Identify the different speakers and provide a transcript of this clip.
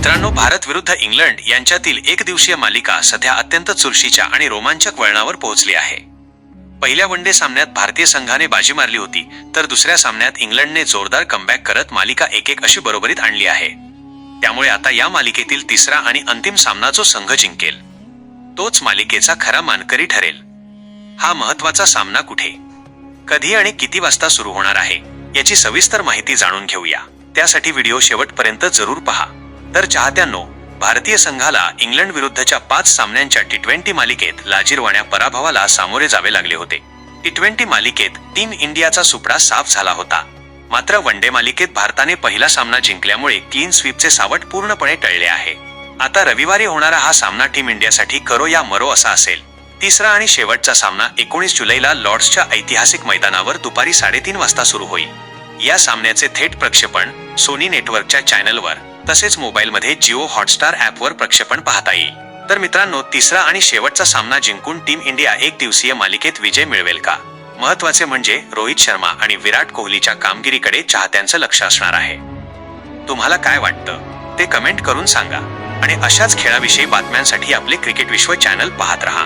Speaker 1: मित्रांनो, भारत विरुद्ध इंग्लंड यांच्यातील एक दिवसीय मालिका सध्या अत्यंत चुरशीच्या आणि रोमांचक वळणावर पोहोचली आहे. पहिल्या वनडे सामन्यात भारतीय संघाने बाजी मारली होती, तर दुसऱ्या सामन्यात इंग्लंडने जोरदार कमबॅक करत मालिका 1-1 अशी बरोबरीत आणली आहे. त्यामुळे आता या मालिकेतील तिसरा आणि अंतिम सामना जो संघ जिंकेल तोच मालिकेचा खरा मानकरी ठरेल. हा महत्त्वाचा सामना कुठे, कधी आणि किती वाजता सुरू होणार आहे याची सविस्तर माहिती जाणून घेऊया. त्यासाठी व्हिडिओ शेवटपर्यंत जरूर पहा. तर चाहत्यांनो, भारतीय संघाला इंग्लंड विरुद्धच्या 5 सामन्यांच्या टी20 मालिकेत लाजिरवाण्या पराभवाला सामोरे जावे लागले होते. टी20 मालिकेत टीम इंडियाचा सुपडा साफ झाला होता. मात्र वनडे मालिकेत भारताने पहिला सामना जिंकल्यामुळे क्लीन स्वीपचे सावट पूर्णपणे टळले आहे. आता रविवारी होणारा हा सामना टीम इंडियासाठी करो या मरो असा असेल. तिसरा आणि शेवटचा सामना 19 जुलैला लॉर्ड्सच्या ऐतिहासिक मैदानावर दुपारी 3:30 वाजता सुरू होईल. या सामन्याचे थेट प्रक्षेपण सोनी नेटवर्कच्या चॅनलवर तसेच मोबाईलमध्ये जिओ हॉटस्टार ॲपवर प्रक्षेपण पाहता येईल. तर मित्रांनो, तिसरा आणि शेवटचा सामना जिंकून टीम इंडिया एक दिवसीय मालिकेत विजय मिळवेल का? महत्त्वाचे म्हणजे रोहित शर्मा आणि विराट कोहलीच्या कामगिरीकडे चाहत्यांचं लक्ष असणार आहे. तुम्हाला काय वाटतं ते कमेंट करून सांगा आणि अशाच खेळाविषयी बातम्यांसाठी आपले क्रिकेट विश्व चॅनल पाहत रहा.